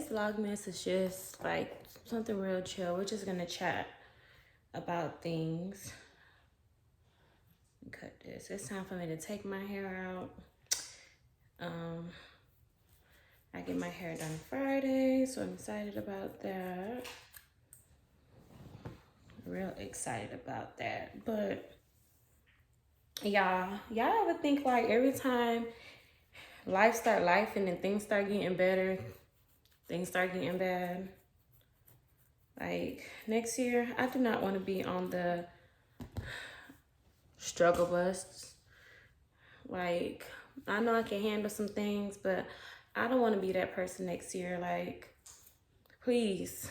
Vlogmas is just like something real chill. We're just gonna chat about things. Cut this. It's time for me to take my hair out. I get my hair done Friday, so I'm excited about that. Real excited about that. But y'all ever think like every time life start life and then things start getting better, things start getting bad? Like next year, I do not want to be on the struggle bus. Like, I know I can handle some things, but I don't want to be that person next year. Like, please,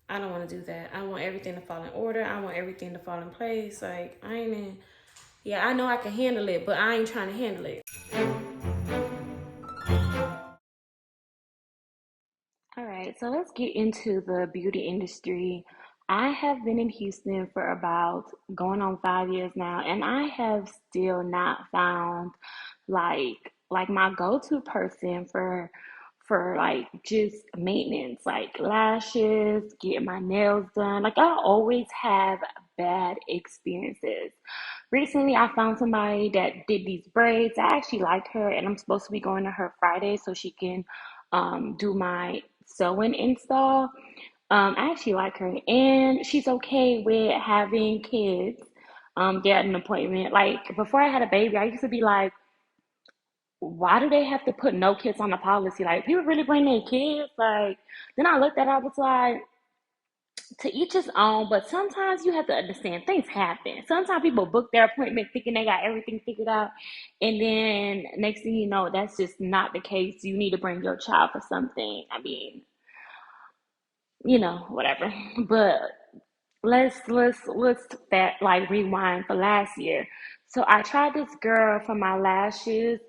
I don't want to do that. I want everything to fall in order. I want everything to fall in place. Like, I know I can handle it, but I ain't trying to handle it. All right, so let's get into the beauty industry. I have been in Houston for about going on 5 years now, and I have still not found like my go-to person for like just maintenance, like lashes, getting my nails done. Like I always have bad experiences. Recently, I found somebody that did these braids. I actually like her, and I'm supposed to be going to her Friday so she can do my sewing install. I actually like her, and she's okay with having kids. Get an appointment. Like before I had a baby, I used to be like, why do they have to put no kids on the policy? Like people really bring their kids. Like then I looked at it, I was like, to each his own, but sometimes you have to understand things happen. Sometimes people book their appointment thinking they got everything figured out, and then next thing you know, that's just not the case. You need to bring your child for something. I mean, whatever. But let's that like rewind for last year. So I tried this girl for my lashes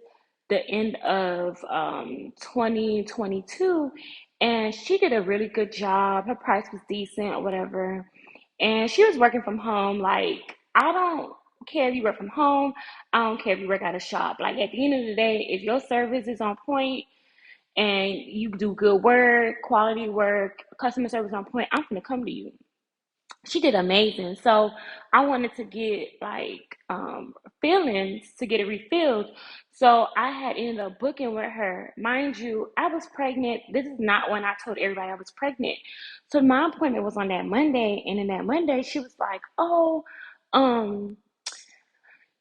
the end of 2022, and she did a really good job. Her price was decent or whatever, and she was working from home. Like I don't care if you work from home. I don't care if you work at a shop. Like at the end of the day, if your service is on point and you do good work, quality work, customer service on point, I'm gonna come to you. She did amazing. So I wanted to get like feelings to get it refilled. So I had ended up booking with her. Mind you, I was pregnant. This is not when I told everybody I was pregnant. So my appointment was on that Monday, and in that Monday she was like, "Oh, um,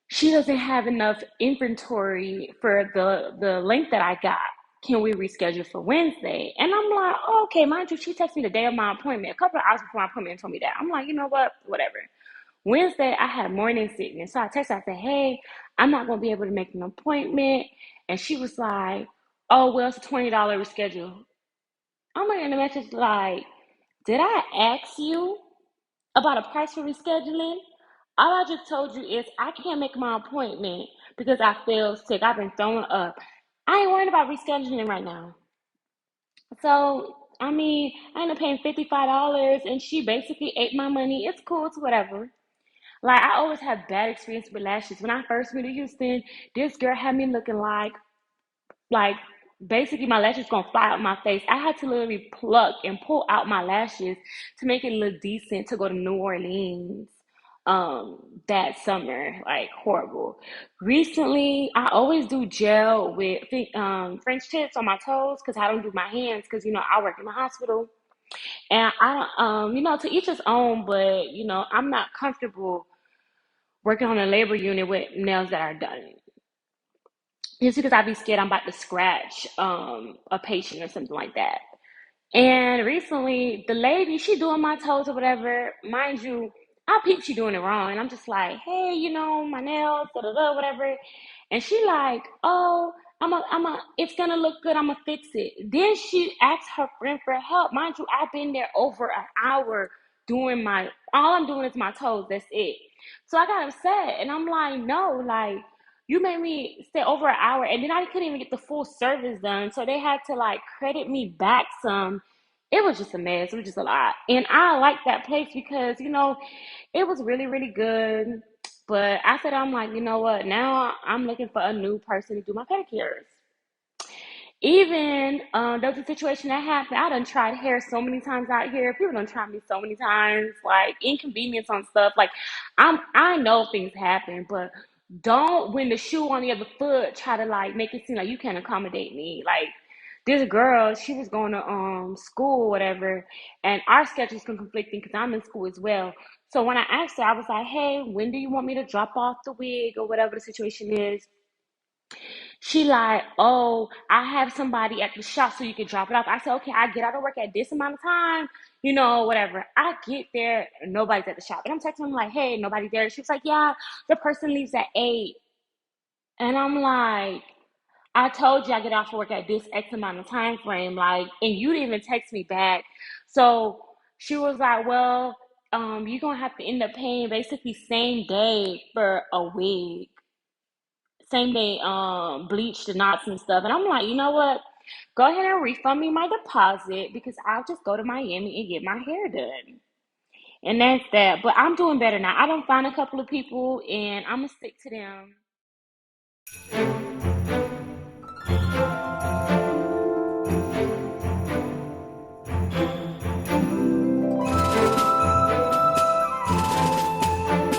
she doesn't have enough inventory for the length that I got. Can we reschedule for Wednesday?" And I'm like, oh, okay, mind you, she texted me the day of my appointment, a couple of hours before my appointment, and told me that. I'm like, you know what? Whatever. Wednesday, I had morning sickness. So I texted her, I said, hey, I'm not going to be able to make an appointment. And she was like, oh, well, it's a $20 reschedule. I'm like in the message like, did I ask you about a price for rescheduling? All I just told you is I can't make my appointment because I feel sick. I've been throwing up. I ain't worried about rescheduling right now. So, I mean, I ended up paying $55 and she basically ate my money. It's cool, it's whatever. Like, I always have bad experience with lashes. When I first moved to Houston, this girl had me looking like basically my lashes gonna fly out my face. I had to literally pluck and pull out my lashes to make it look decent to go to New Orleans that summer. Like horrible. Recently I always do gel with French tips on my toes because I don't do my hands because I work in the hospital, and I to each his own, but I'm not comfortable working on a labor unit with nails that are done just because I'd be scared I'm about to scratch a patient or something like that. And recently, the lady, she doing my toes or whatever. Mind you, I peep she doing it wrong, and I'm just like, hey, my nails, da da da, whatever. And she like, oh, it's gonna look good. I'ma fix it. Then she asked her friend for help. Mind you, I've been there over an hour doing all I'm doing is my toes. That's it. So I got upset, and I'm like, no, like you made me stay over an hour, and then I couldn't even get the full service done. So they had to like credit me back some. It was just a mess. It was just a lot. And I like that place because, it was really, really good. But I'm like, you know what? Now I'm looking for a new person to do my pedicures. Even there was a situation that happened. I done tried hair so many times out here. People done tried me so many times, like inconvenience on stuff. Like I know things happen, but don't when the shoe on the other foot try to like make it seem like you can't accommodate me. Like this girl, she was going to school or whatever, and our schedules can conflicting because I'm in school as well. So when I asked her, I was like, "Hey, when do you want me to drop off the wig or whatever the situation is?" She like, "Oh, I have somebody at the shop so you can drop it off." I said, "Okay, I get out of work at this amount of time, whatever." I get there, and nobody's at the shop. And I'm texting them like, "Hey, nobody's there." She was like, "Yeah, the person leaves at 8." And I'm like, "I told you I get off work at this X amount of time frame, like, and you didn't even text me back." So she was like, "Well, you're gonna have to end up paying basically same day for a wig, same day, bleach the knots and stuff." And I'm like, you know what? Go ahead and refund me my deposit because I'll just go to Miami and get my hair done. And that's that. But I'm doing better now. I don't find a couple of people and I'm gonna stick to them.